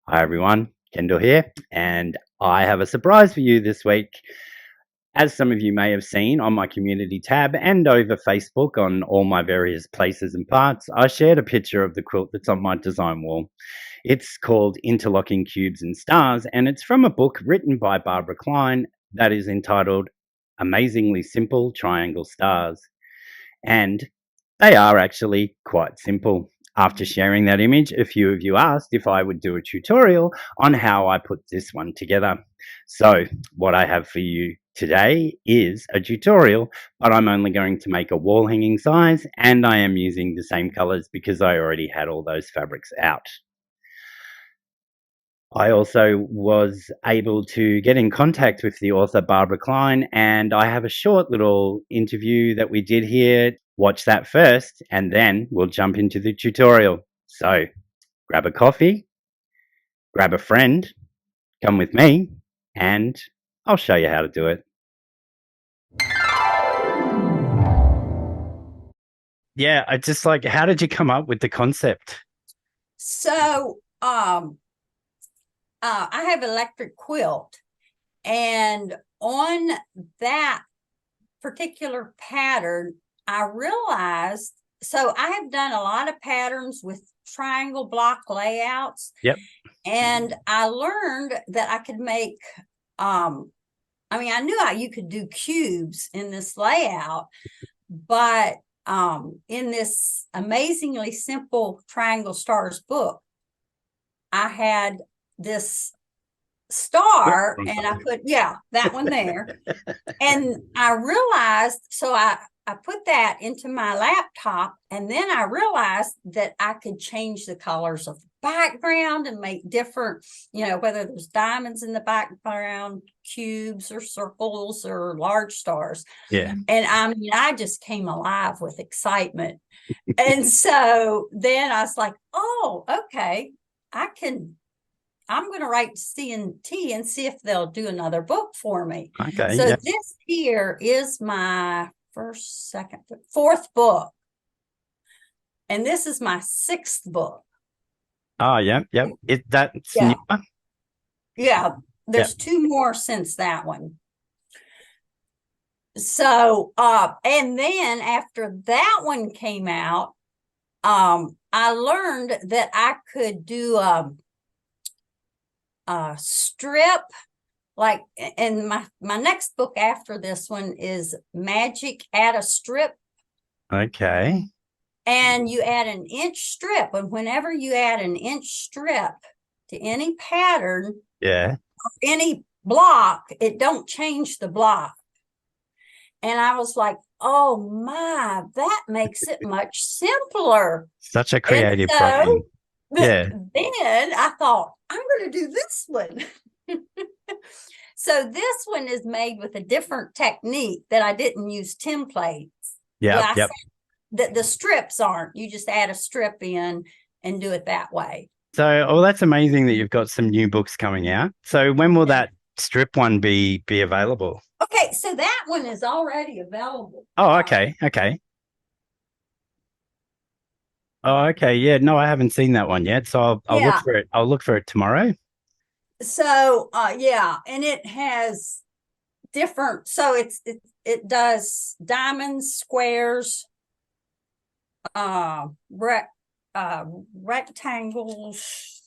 Hi everyone, Kendall here, and I have a surprise for you this week. As some of you may have seen on my community tab and over Facebook on all my various places and parts, I shared a picture of the quilt that's on my design wall. It's called Interlocking Cubes and Stars, and it's from a book written by Barbara Cline that is entitled Amazingly Simple Triangle Stars. And they are actually quite simple. After sharing that image, a few of you asked if I would do a tutorial on how I put this one together. So what I have for you today is a tutorial, but I'm only going to make a wall hanging size, and I am using the same colors because I already had all those fabrics out. I also was able to get in contact with the author Barbara Cline, and I have a short little interview that we did here. Watch that first, and then we'll jump into the tutorial. So grab a coffee, grab a friend, come with me, and I'll show you how to do it. Yeah, I just like, how did you come up with the concept? So, I have electric quilt, and on that particular pattern, I realized, so I have done a lot of patterns with triangle block layouts. Yep. And I learned that I could make, I knew you could do cubes in this layout, but in this amazingly simple Triangle Stars book, I had this star and I put, that one there. And I realized, so I put that into my laptop, and then I realized that I could change the colors of the background and make different, whether there's diamonds in the background, cubes or circles or large stars. Yeah. And I just came alive with excitement. And so then I was like, oh, okay, I'm going to write C&T and see if they'll do another book for me. Okay. So this here is my fourth book. And this is my sixth book. Oh, yeah. That's Yeah. new. Yeah. There's two more since that one. So, and then after that one came out, I learned that I could do strip, like, and my next book after this one is Magic Add a Strip. Okay. And you add an inch strip, and whenever you add an inch strip to any pattern, any block, it don't change the block. And I was like, oh my, that makes it much simpler. Such a creative brain. Then I thought, I'm going to do this one. So this one is made with a different technique that I didn't use templates. The strips aren't. You just add a strip in and do it that way. So, that's amazing that you've got some new books coming out. So when will that strip one be available? Okay, so that one is already available. Oh, okay. Oh, okay. Yeah, no, I haven't seen that one yet. So I'll look for it. I'll look for it tomorrow. So and it has different, so it does diamonds, squares, rectangles.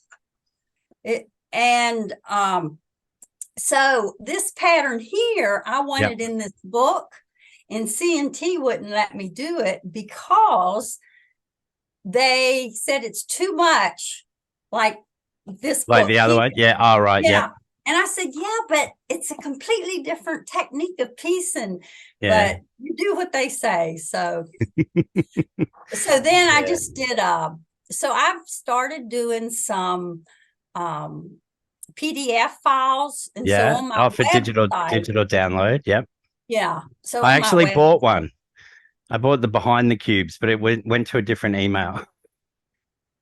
So this pattern here, I wanted in this book, and C&T wouldn't let me do it because they said it's too much, like this book. Like the other one? Yeah. All right. Yeah. And I said, but it's a completely different technique of piecing, but you do what they say. So, so then I just did, so I've started doing some PDF files. And so on my for digital download. Yep. Yeah. So I actually bought one. I bought the Behind the Cubes, but it went to a different email.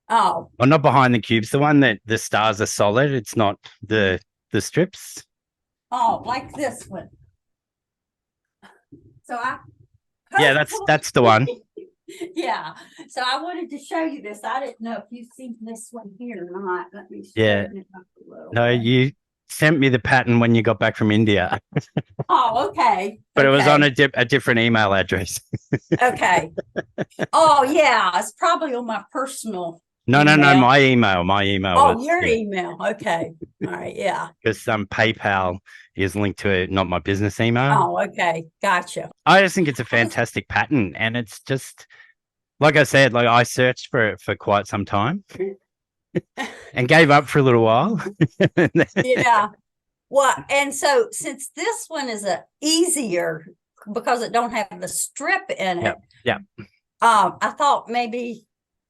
Oh. Well, not Behind the Cubes, the one that the stars are solid. It's not the strips. Oh, like this one. So that's the one. Yeah. So I wanted to show you this. I didn't know if you've seen this one here or not. Let me Yeah. straighten it up a little No, bit. you sent me the pattern when you got back from India, Oh, okay. but it was on Okay. a different email address. Okay. Oh, yeah. It's probably on my personal No, no, no, email. my email was, Oh, your yeah, email. Okay. All right. Yeah. because PayPal is linked to it, not my business email. Oh, okay. Gotcha. I just think it's a fantastic pattern, and it's just like I said, like I searched for it for quite some time and gave up for a little while. Yeah. Well, and so since this one is a easier because it don't have the strip in Yeah, it, yeah, I thought maybe,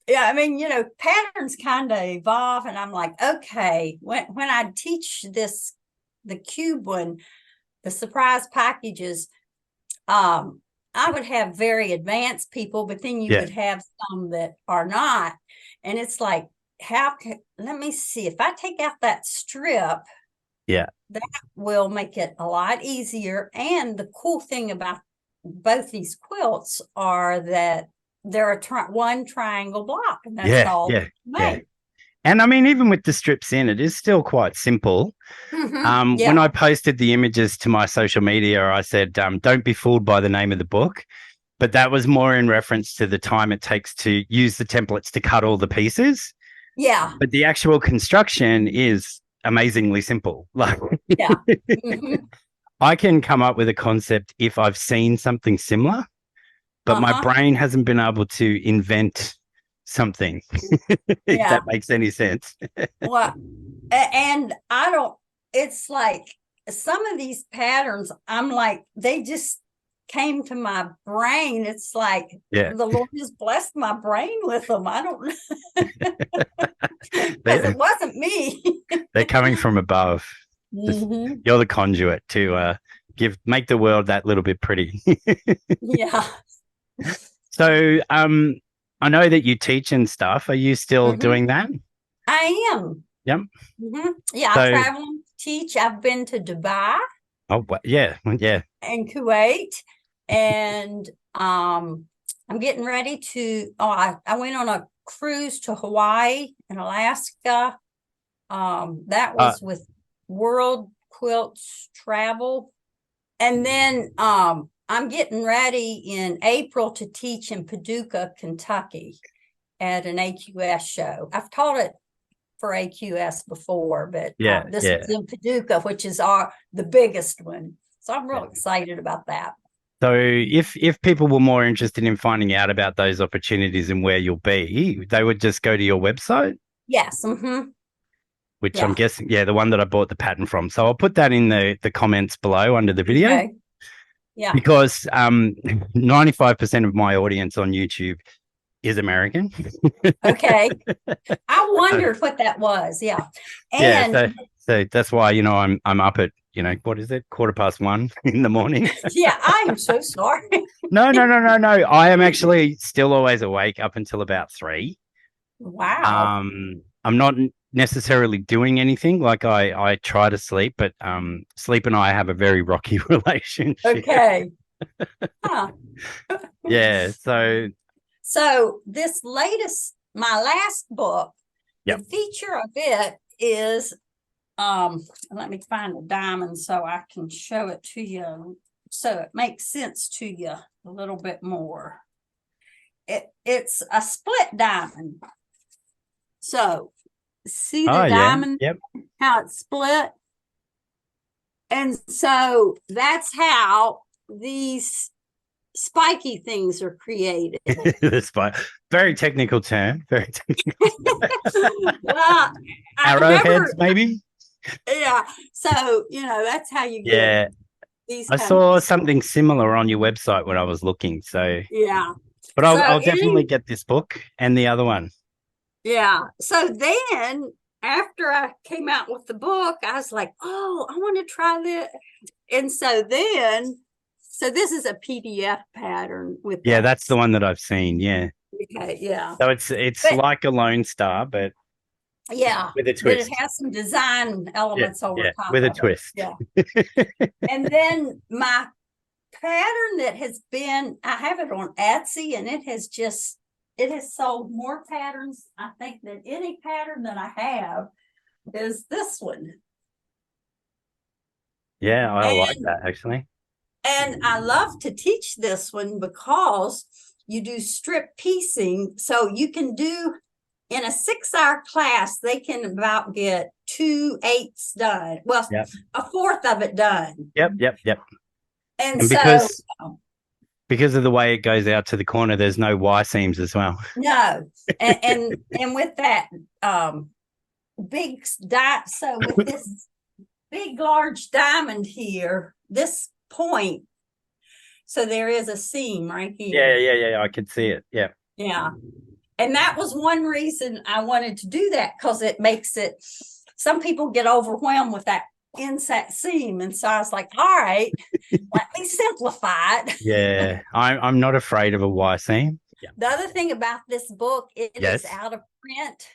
yeah, I mean, patterns kind of evolve, and I'm like, okay, when I teach this, the cube one, the surprise packages, I would have very advanced people, but then you yeah, would have some that are not, and it's like, let me see if I take out that strip, yeah, that will make it a lot easier. And the cool thing about both these quilts are that they're one triangle block, and that's yeah, all yeah, yeah. made. And I mean, even with the strips in, it is still quite simple. When Yeah. I posted the images to my social media, I said, don't be fooled by the name of the book. But that was more in reference to the time it takes to use the templates to cut all the pieces. Yeah. But the actual construction is amazingly simple. Like Yeah. Mm-hmm. I can come up with a concept if I've seen something similar, but my Uh-huh. brain hasn't been able to invent something, if that Yeah. makes any sense. Well, and I don't, it's like some of these patterns, I'm like, they just came to my brain. It's like Yeah. the Lord has blessed my brain with them. I don't know. Because They, it wasn't me. they're coming from above. Just, Mm-hmm. you're the conduit to make the world that little bit pretty. Yeah. So I know that you teach and stuff. Are you still Mm-hmm. doing that? I am. Yep. Mm-hmm. Yeah, I So travel and teach. I've been to Dubai yeah, yeah. and Kuwait, and I'm getting ready to. Oh, I went on a cruise to Hawaii and Alaska. That Uh, was with World Quilts Travel. And then I'm getting ready in April to teach in Paducah, Kentucky at an AQS show. I've taught it for AQS before, but yeah, this yeah, was in Paducah, which is the biggest one. So I'm real yeah. excited about that. So if people were more interested in finding out about those opportunities and where you'll be, they would just go to your website, Yes. Mm-hmm. which I'm Yeah. guessing, yeah, the one that I bought the pattern from. So I'll put that in the comments below under the video Okay. Yeah. because 95% of my audience on YouTube is American. Okay. I So, wondered what that was. Yeah. yeah, And so that's why I'm up at what is it, 1:15 in the morning. yeah, I am so sorry. No, no, no, no, no. I am actually still always awake up until about 3. Wow. I'm not necessarily doing anything. Like I try to sleep, but sleep and I have a very rocky relationship. Okay. Huh. Yeah. So So my last book, the yep. feature of it is, let me find a diamond so I can show it to you so it makes sense to you a little bit more. It's a split diamond. So see Oh the yeah. diamond, Yep. how it's split? And so that's how these spiky things are created. That's fine. Very technical term. Very Well, I remember, arrowheads, maybe. yeah. So, that's how you get Yeah. these I kind of, saw something similar on your website when I was looking. So, yeah. but So I'll definitely get this book and the other one. yeah. So then after I came out with the book, I was like, oh, I want to try this. And so this is a PDF pattern with Yeah, that. that's the one that I've seen. Yeah. Okay, yeah. So it's But like a Lone Star, but yeah, with a but it twist. has some design Yeah, elements over yeah, top with a of it. twist. Yeah. And then my pattern that has been, I have it on Etsy, and it has sold more patterns, I think, than any pattern that I have is this one. Yeah, I like that actually. And I love to teach this one because you do strip piecing. So you can do, in a 6-hour class, they can about get 2/8 done. Well, Yep. a fourth of it done. Yep. And And so, because of the way it goes out to the corner, there's no Y seams as well. no. And with that big dot, so with this big large diamond here, this point, so there is a seam right here. Yeah. I can see it. Yeah. Yeah. And that was one reason I wanted to do that, because it makes it, some people get overwhelmed with that inset seam. And so I was like, all right, let me simplify it. Yeah. I'm not afraid of a Y seam. Yeah. The other thing about this book, it Yes. is out of print.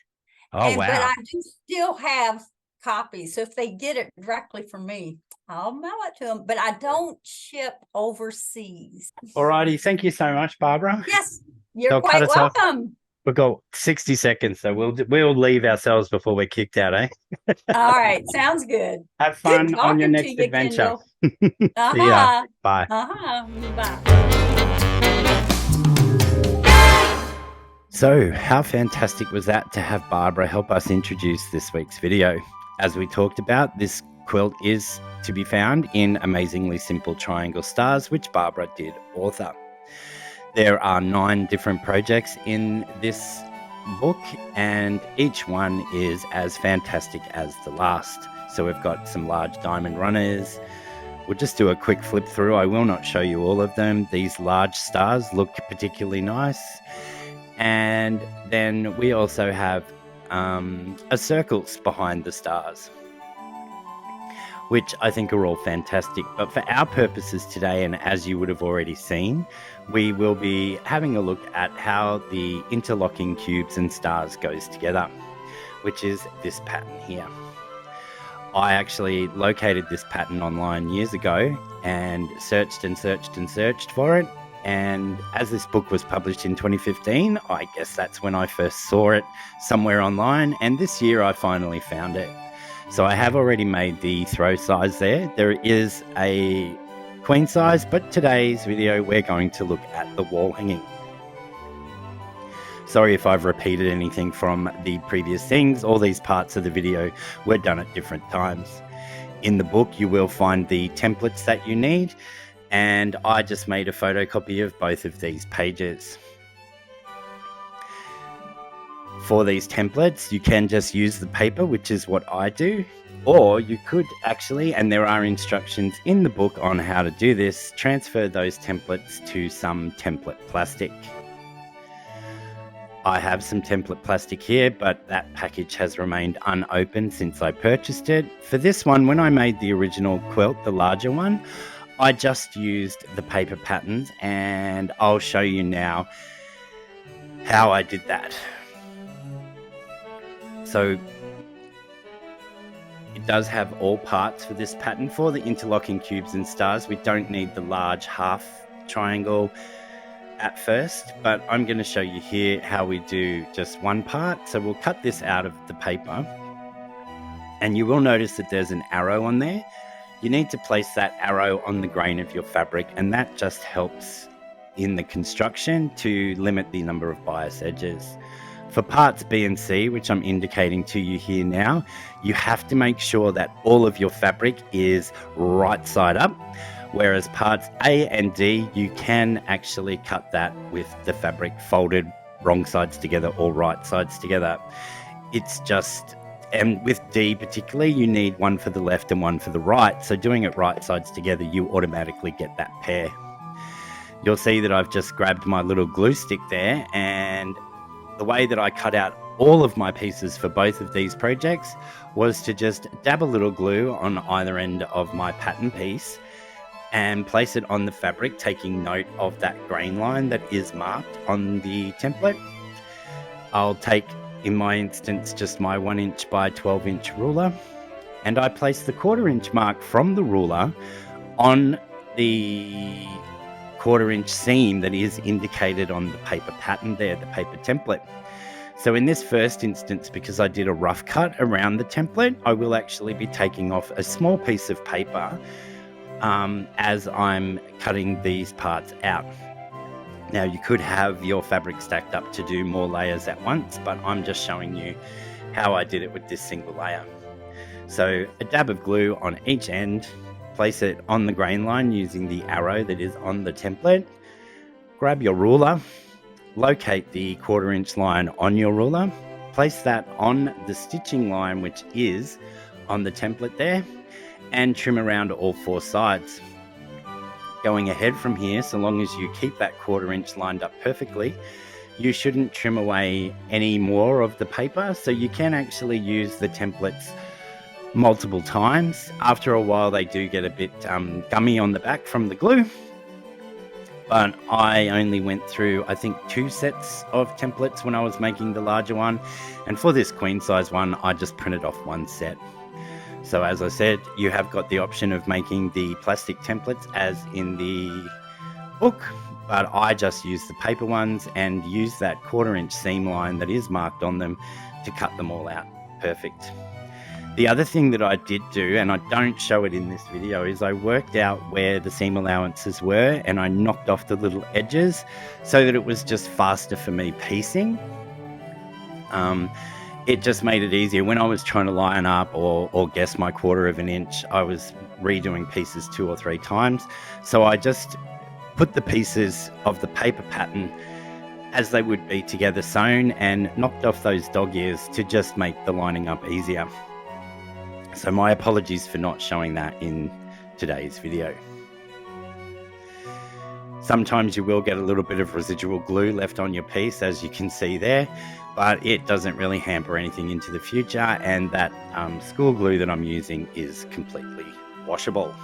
Oh, wow. But I do still have copies. So if they get it directly from me, I'll mail it to them. But I don't ship overseas. All righty. Thank you so much, Barbara. Yes, you're They'll quite cut us off. welcome. We've got 60 seconds, so we'll leave ourselves before we're kicked out, eh? All right, sounds good. Have fun Good on your talking next to you, adventure. Kendall. See ya. Bye. Bye. So, how fantastic was that to have Barbara help us introduce this week's video? As we talked about, this quilt is to be found in Amazingly Simple Triangle Stars, which Barbara did author. There are 9 different projects in this book, and each one is as fantastic as the last. So we've got some large diamond runners. We'll just do a quick flip through. I will not show you all of them. These large stars look particularly nice. And then we also have circles behind the stars, which I think are all fantastic. But for our purposes today, and as you would have already seen, we will be having a look at how the interlocking cubes and stars goes together, which is this pattern here. I actually located this pattern online years ago and searched for it. And as this book was published in 2015, I guess that's when I first saw it somewhere online. And this year I finally found it. So I have already made the throw size there. There is a queen size, but today's video we're going to look at the wall hanging. Sorry if I've repeated anything from the previous things. All these parts of the video were done at different times. In the book you will find the templates that you need, and I just made a photocopy of both of these pages. For these templates, you can just use the paper, which is what I do, or you could actually, and there are instructions in the book on how to do this, transfer those templates to some template plastic. I have some template plastic here, but that package has remained unopened since I purchased it. For this one, when I made the original quilt, the larger one, I just used the paper patterns, and I'll show you now how I did that. So it does have all parts for this pattern. For the interlocking cubes and stars, we don't need the large half triangle at first, but I'm going to show you here how we do just one part. So we'll cut this out of the paper, and you will notice that there's an arrow on there. You need to place that arrow on the grain of your fabric, and that just helps in the construction to limit the number of bias edges. For parts B and C, which I'm indicating to you here now, you have to make sure that all of your fabric is right side up, whereas parts A and D, you can actually cut that with the fabric folded wrong sides together or right sides together. It's just, and with D particularly, you need one for the left and one for the right. So doing it right sides together, you automatically get that pair. You'll see that I've just grabbed my little glue stick there, and the way that I cut out all of my pieces for both of these projects was to just dab a little glue on either end of my pattern piece and place it on the fabric, taking note of that grain line that is marked on the template. I'll take, in my instance, just my 1" by 12" ruler, and I place the 1/4" mark from the ruler on the 1/4 inch seam that is indicated on the paper pattern there, the paper template. So in this first instance, because I did a rough cut around the template, I will actually be taking off a small piece of paper as I'm cutting these parts out. Now, you could have your fabric stacked up to do more layers at once, but I'm just showing you how I did it with this single layer. So a dab of glue on each end, place it on the grain line using the arrow that is on the template. Grab your ruler, locate the 1/4 inch line on your ruler, place that on the stitching line which is on the template there, and trim around all 4 sides. Going ahead from here, so long as you keep that 1/4 inch lined up perfectly, you shouldn't trim away any more of the paper, so you can actually use the templates multiple times. After a while they do get a bit gummy on the back from the glue, but I only went through I think 2 sets of templates when I was making the larger one, and for this queen size one I just printed off 1 set. So as I said, you have got the option of making the plastic templates as in the book, but I just use the paper ones and use that 1/4 inch seam line that is marked on them to cut them all out perfect. The other thing that I did do, and I don't show it in this video, is I worked out where the seam allowances were and I knocked off the little edges so that it was just faster for me piecing. It just made it easier. When I was trying to line up or guess my 1/4 inch, I was redoing pieces 2 or 3 times. So I just put the pieces of the paper pattern as they would be together sewn and knocked off those dog ears to just make the lining up easier. So my apologies for not showing that in today's video. Sometimes you will get a little bit of residual glue left on your piece, as you can see there, but it doesn't really hamper anything into the future, and that school glue that I'm using is completely washable.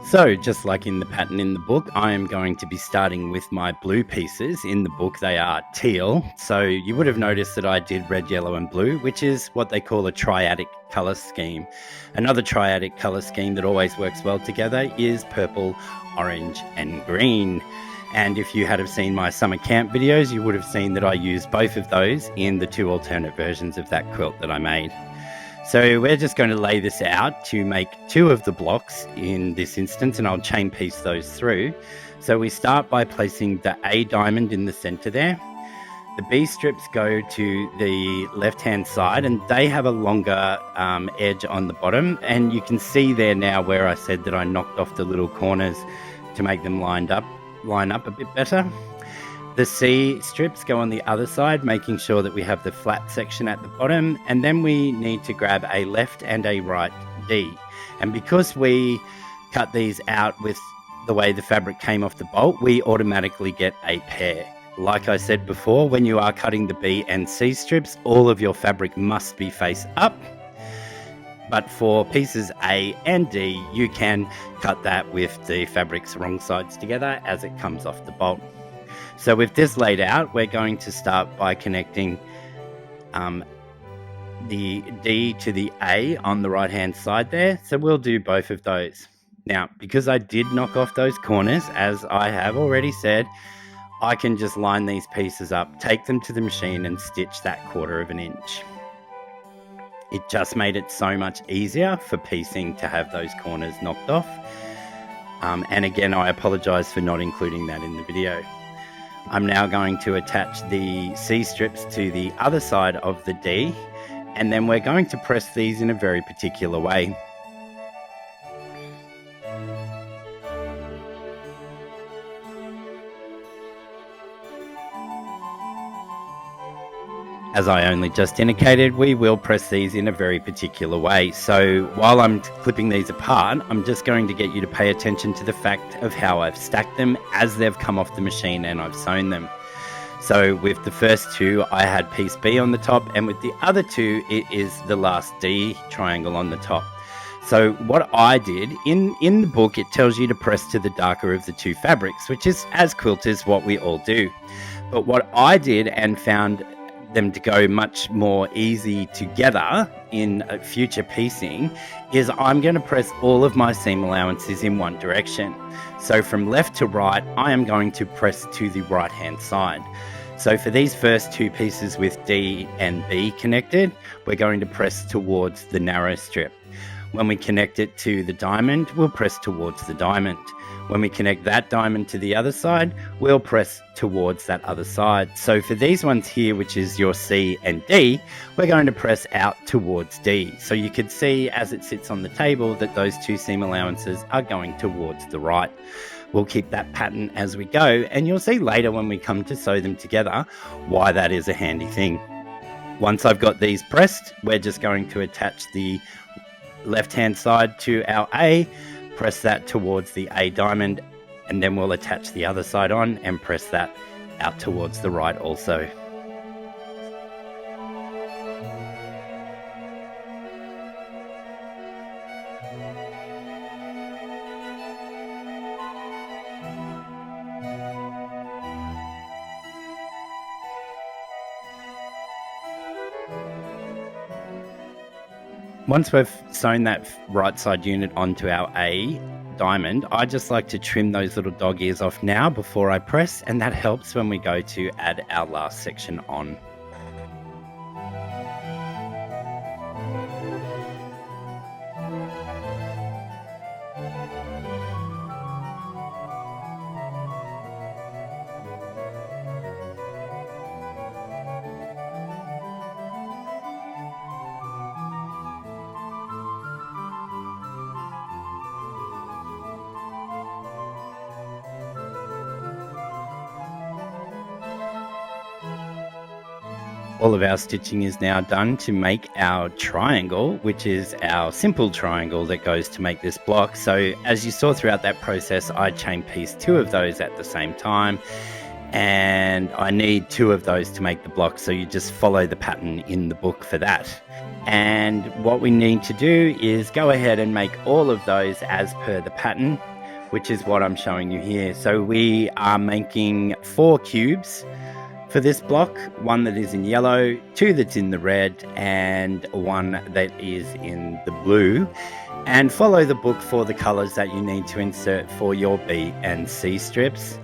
So, just like in the pattern in the book, I am going to be starting with my blue pieces. In the book, they are teal. So you would have noticed that I did red, yellow, and blue, which is what they call a triadic color scheme. Another triadic color scheme that always works well together is purple, orange, and green. And if you had have seen my summer camp videos, you would have seen that I used both of those in the 2 alternate versions of that quilt that I made. So we're just going to lay this out to make 2 of the blocks in this instance, and I'll chain piece those through. So we start by placing the A diamond in the center there. The B strips go to the left-hand side, and they have a longer edge on the bottom. And you can see there now where I said that I knocked off the little corners to make them line up a bit better. The C strips go on the other side, making sure that we have the flat section at the bottom, and then we need to grab a left and a right D. And because we cut these out with the way the fabric came off the bolt, we automatically get a pair. Like I said before, when you are cutting the B and C strips, all of your fabric must be face up. But for pieces A and D, you can cut that with the fabric's wrong sides together as it comes off the bolt. So with this laid out, we're going to start by connecting the D to the A on the right hand side there. So we'll do both of those. Now, because I did knock off those corners, as I have already said, I can just line these pieces up, take them to the machine and stitch that 1/4 inch. It just made it so much easier for piecing to have those corners knocked off. And again, I apologize for not including that in the video. I'm now going to attach the C strips to the other side of the D, and then we're going to press these in a very particular way. As I only just indicated, we will press these in a very particular way. So while I'm clipping these apart, I'm just going to get you to pay attention to the fact of how I've stacked them as they've come off the machine and I've sewn them. So with the first 2, I had piece B on the top, and with the other 2, it is the last D triangle on the top. So what I did, in the book, it tells you to press to the darker of the 2 fabrics, which is, as quilters, what we all do. But what I did and found them to go much more easy together in future piecing is I'm going to press all of my seam allowances in one direction. So from left to right, I am going to press to the right hand side. So for these first two pieces with D and B connected, we're going to press towards the narrow strip. When we connect it to the diamond, we'll press towards the diamond. When we connect that diamond to the other side, we'll press towards that other side. So for these ones here, which is your C and D, we're going to press out towards D. So you can see as it sits on the table that those two seam allowances are going towards the right. We'll keep that pattern as we go, and you'll see later when we come to sew them together why that is a handy thing. Once I've got these pressed, we're just going to attach the left-hand side to our A, press that towards the A diamond, and then we'll attach the other side on and press that out towards the right also. Once we've sewn that right side unit onto our A diamond, I just like to trim those little dog ears off now before I press, and that helps when we go to add our last section on. All of our stitching is now done to make our triangle, which is our simple triangle that goes to make this block. So as you saw throughout that process, I chain piece 2 of those at the same time, and I need 2 of those to make the block. So you just follow the pattern in the book for that. And what we need to do is go ahead and make all of those as per the pattern, which is what I'm showing you here. So we are making 4 cubes for this block, 1 that is in yellow, 2 that's in the red, and 1 that is in the blue. And follow the book for the colors that you need to insert for your B and C strips.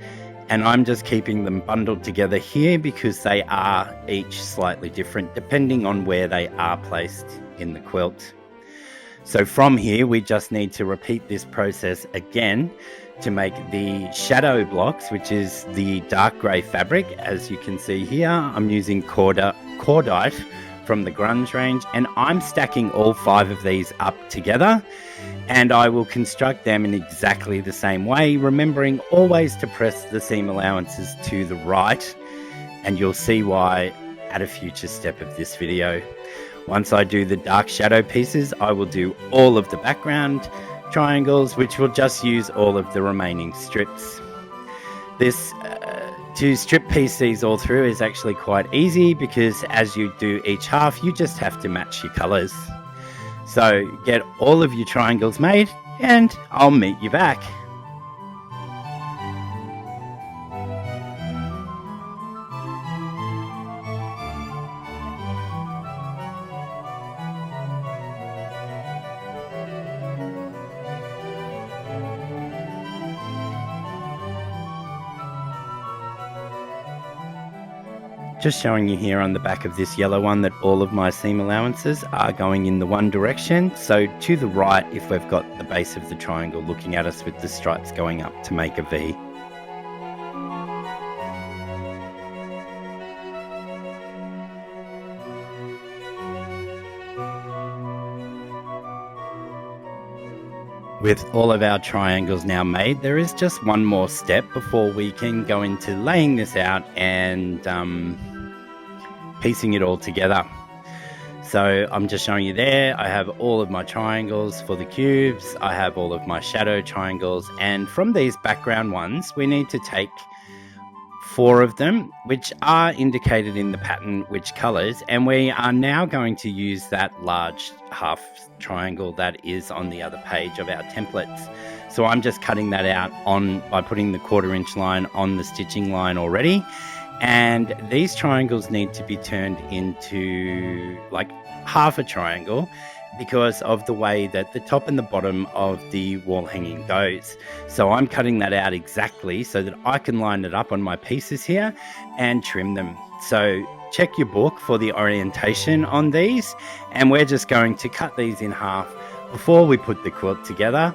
And I'm just keeping them bundled together here because they are each slightly different depending on where they are placed in the quilt. So from here, we just need to repeat this process again to make the shadow blocks, which is the dark grey fabric. As you can see here, I'm using cordite from the Grunge range, and I'm stacking all 5 of these up together, and I will construct them in exactly the same way, remembering always to press the seam allowances to the right, and you'll see why at a future step of this video. Once I do the dark shadow pieces, I will do all of the background triangles, which will just use all of the remaining strips. This to strip piece these all through is actually quite easy because as you do each half, you just have to match your colors. So get all of your triangles made and I'll meet you back. Just showing you here on the back of this yellow one that all of my seam allowances are going in the one direction. So to the right, if we've got the base of the triangle looking at us with the stripes going up to make a V. With all of our triangles now made, there is just one more step before we can go into laying this out and piecing it all together. So I'm just showing you there, I have all of my triangles for the cubes, I have all of my shadow triangles, and from these background ones, we need to take 4 of them, which are indicated in the pattern which colors, and we are now going to use that large half triangle that is on the other page of our templates. So I'm just cutting that out by putting the 1/4 inch line on the stitching line already, And these triangles need to be turned into like half a triangle because of the way that the top and the bottom of the wall hanging goes. So I'm cutting that out exactly so that I can line it up on my pieces here and trim them. So check your book for the orientation on these, and we're just going to cut these in half before we put the quilt together.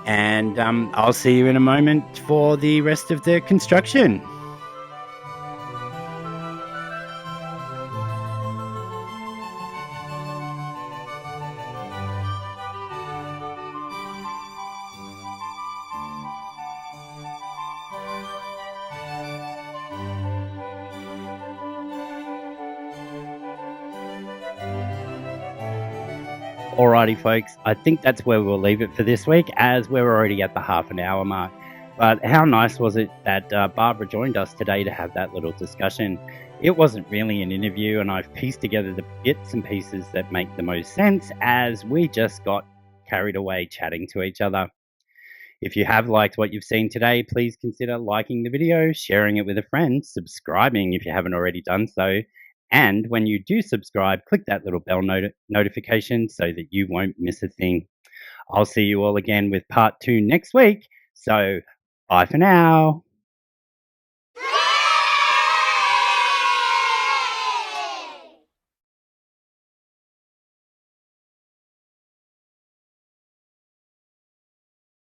And I'll see you in a moment for the rest of the construction. Alrighty, folks, I think that's where we'll leave it for this week, as we're already at the half an hour mark. But how nice was it that Barbara joined us today to have that little discussion? It wasn't really an interview, and I've pieced together the bits and pieces that make the most sense as we just got carried away chatting to each other. If you have liked what you've seen today, please consider liking the video, sharing it with a friend, subscribing if you haven't already done so, and when you do subscribe, click that little bell notification so that you won't miss a thing. I'll see you all again with part 2 next week. So, bye for now.